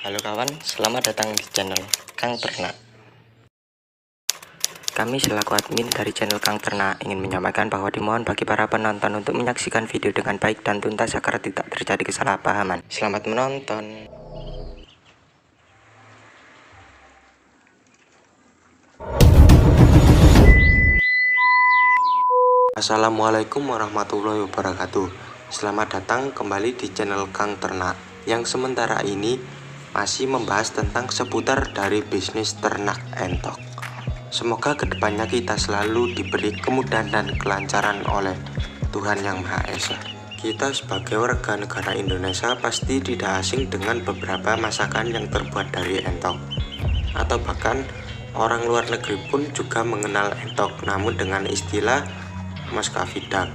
Halo kawan, selamat datang di channel Kang Ternak. Kami selaku admin dari channel Kang Ternak ingin menyampaikan bahwa dimohon bagi para penonton untuk menyaksikan video dengan baik dan tuntas agar tidak terjadi kesalahpahaman. Selamat menonton. Assalamualaikum warahmatullahi wabarakatuh. Selamat datang kembali di channel Kang Ternak yang sementara ini masih membahas tentang seputar dari bisnis ternak entok. Semoga kedepannya kita selalu diberi kemudahan dan kelancaran oleh Tuhan Yang Maha Esa. Kita sebagai warga negara Indonesia pasti tidak asing dengan beberapa masakan yang terbuat dari entok, atau bahkan orang luar negeri pun juga mengenal entok, namun dengan istilah Muscovy-duck.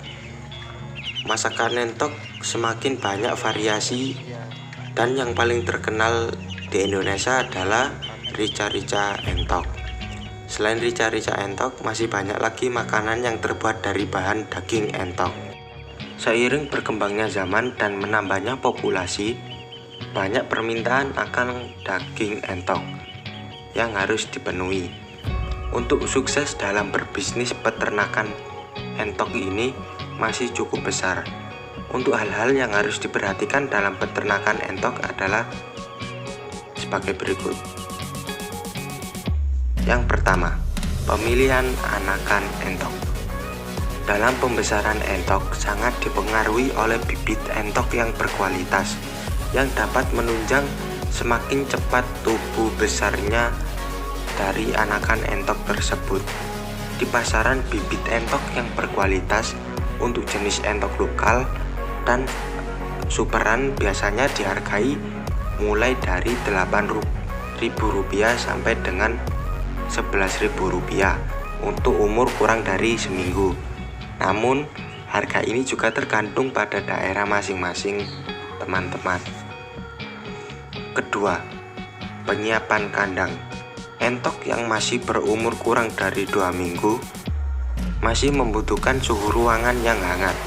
Masakan entok semakin banyak variasi, dan yang paling terkenal di Indonesia adalah rica-rica entok. Selain rica-rica entok, masih banyak lagi makanan yang terbuat dari bahan daging entok. Seiring berkembangnya zaman dan menambahnya populasi, banyak permintaan akan daging entok yang harus dipenuhi. Untuk sukses dalam berbisnis peternakan entok ini masih cukup besar. Untuk hal-hal yang harus diperhatikan dalam peternakan entok adalah sebagai berikut. Yang pertama, pemilihan anakan entok. Dalam pembesaran entok sangat dipengaruhi oleh bibit entok yang berkualitas, yang dapat menunjang semakin cepat tumbuh besarnya dari anakan entok tersebut. Di pasaran, bibit entok yang berkualitas untuk jenis entok lokal dan superan biasanya dihargai mulai dari Rp8.000 sampai dengan Rp11.000 untuk umur kurang dari seminggu. Namun, harga ini juga tergantung pada daerah masing-masing, teman-teman. Kedua, penyiapan kandang. Entok yang masih berumur kurang dari 2 minggu masih membutuhkan suhu ruangan yang hangat.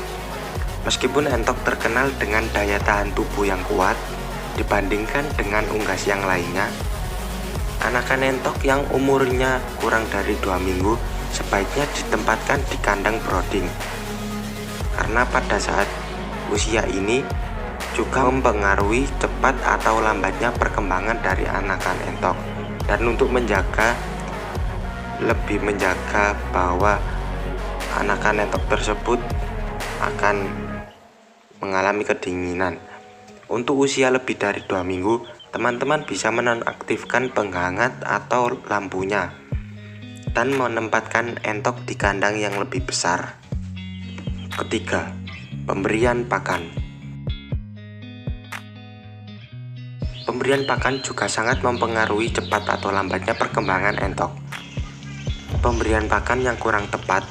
Meskipun entok terkenal dengan daya tahan tubuh yang kuat dibandingkan dengan unggas yang lainnya, anakan entok yang umurnya kurang dari 2 minggu sebaiknya ditempatkan di kandang brooding, karena pada saat usia ini juga mempengaruhi cepat atau lambatnya perkembangan dari anakan entok. Dan untuk lebih menjaga bahwa anakan entok tersebut akan mengalami kedinginan. Untuk usia lebih dari 2 minggu, teman-teman bisa menonaktifkan penghangat atau lampunya dan menempatkan entok di kandang yang lebih besar. Ketiga, pemberian pakan. Pemberian pakan juga sangat mempengaruhi cepat atau lambatnya perkembangan entok. Pemberian pakan yang kurang tepat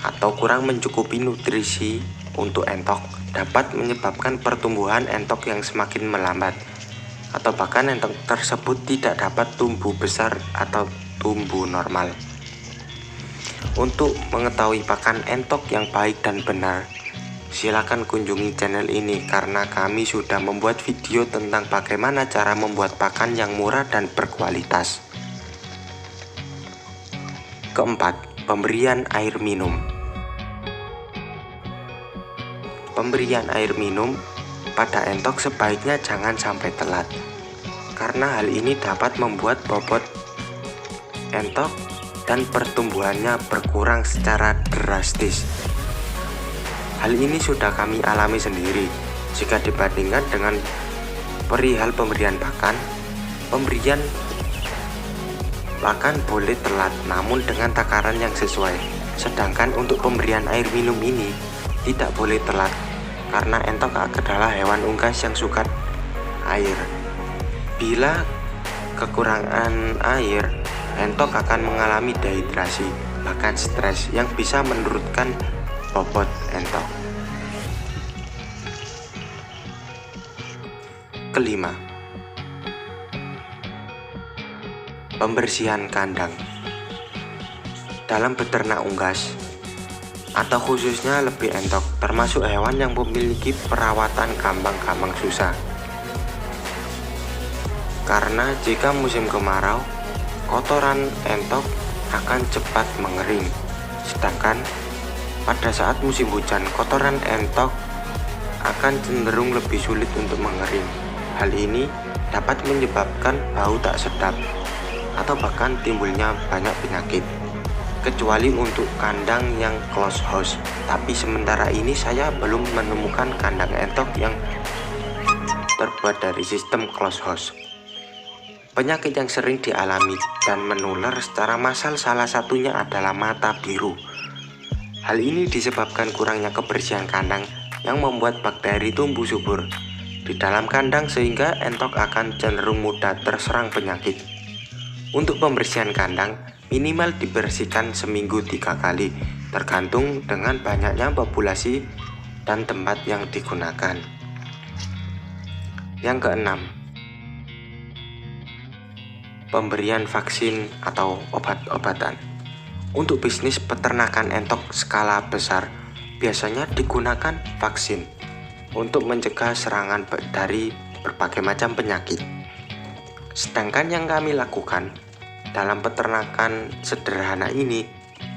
atau kurang mencukupi nutrisi untuk entok dapat menyebabkan pertumbuhan entok yang semakin melambat, atau bahkan entok tersebut tidak dapat tumbuh besar atau tumbuh normal. Untuk mengetahui pakan entok yang baik dan benar, silakan kunjungi channel ini karena kami sudah membuat video tentang bagaimana cara membuat pakan yang murah dan berkualitas. Keempat, pemberian air minum. Pemberian air minum pada entok sebaiknya jangan sampai telat, karena hal ini dapat membuat bobot entok dan pertumbuhannya berkurang secara drastis. Hal ini sudah kami alami sendiri. Jika dibandingkan dengan perihal pemberian pakan, pemberian pakan boleh telat namun dengan takaran yang sesuai. Sedangkan untuk pemberian air minum ini tidak boleh telat, karena entok adalah hewan unggas yang suka air. Bila kekurangan air, entok akan mengalami dehidrasi, bahkan stres yang bisa menurunkan bobot entok. Kelima, pembersihan kandang. Dalam beternak unggas, atau khususnya lebih entok, termasuk hewan yang memiliki perawatan gampang-gampang susah. karena jika musim kemarau, kotoran entok akan cepat mengering. Sedangkan pada saat musim hujan, kotoran entok akan cenderung lebih sulit untuk mengering. Hal ini dapat menyebabkan bau tak sedap atau bahkan timbulnya banyak penyakit, kecuali untuk kandang yang close house. Tapi sementara ini saya belum menemukan kandang entok yang terbuat dari sistem close house. Penyakit yang sering dialami dan menular secara massal salah satunya adalah mata biru. Hal ini disebabkan kurangnya kebersihan kandang yang membuat bakteri tumbuh subur di dalam kandang sehingga entok akan cenderung mudah terserang penyakit. Untuk pembersihan kandang minimal dibersihkan seminggu 3 kali, tergantung dengan banyaknya populasi dan tempat yang digunakan. Yang keenam, pemberian vaksin atau obat-obatan. Untuk bisnis peternakan entok skala besar, biasanya digunakan vaksin untuk mencegah serangan dari berbagai macam penyakit. Sedangkan yang kami lakukan dalam peternakan sederhana ini,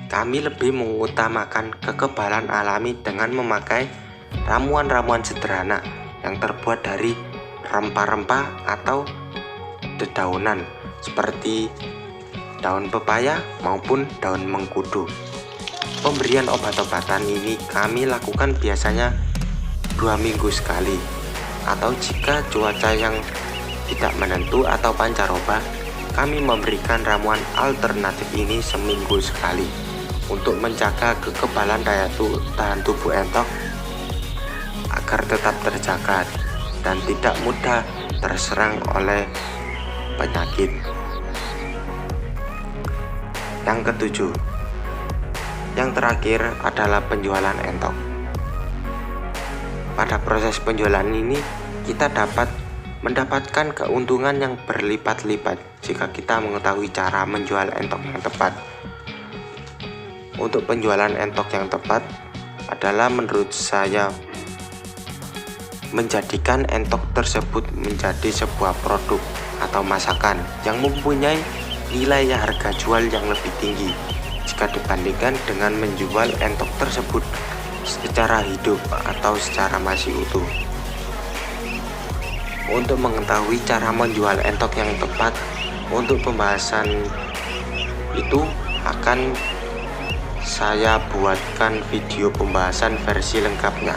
kami lebih mengutamakan kekebalan alami dengan memakai ramuan-ramuan sederhana yang terbuat dari rempah-rempah atau dedaunan seperti daun pepaya maupun daun mengkudu. Pemberian obat-obatan ini kami lakukan biasanya 2 minggu sekali, atau jika cuaca yang tidak menentu atau pancaroba, kami memberikan ramuan alternatif ini seminggu sekali untuk menjaga kekebalan daya tahan tubuh entok agar tetap terjaga dan tidak mudah terserang oleh penyakit. Yang ketujuh, yang terakhir adalah penjualan entok. Pada proses penjualan ini, kita dapat mendapatkan keuntungan yang berlipat-lipat jika kita mengetahui cara menjual entok yang tepat. Untuk penjualan entok yang tepat adalah menurut saya menjadikan entok tersebut menjadi sebuah produk atau masakan yang mempunyai nilai harga jual yang lebih tinggi jika dibandingkan dengan menjual entok tersebut secara hidup atau secara masih utuh. Untuk mengetahui cara menjual entok yang tepat, untuk pembahasan itu akan saya buatkan video pembahasan versi lengkapnya.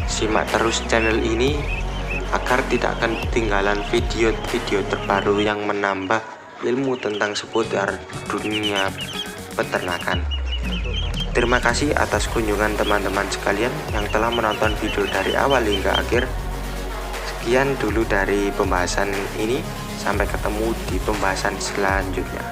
Simak terus channel ini agar tidak akan ketinggalan video-video terbaru yang menambah ilmu tentang seputar dunia peternakan. Terima kasih atas kunjungan teman-teman sekalian yang telah menonton video dari awal hingga akhir. Sekian dulu dari pembahasan ini, sampai ketemu di pembahasan selanjutnya.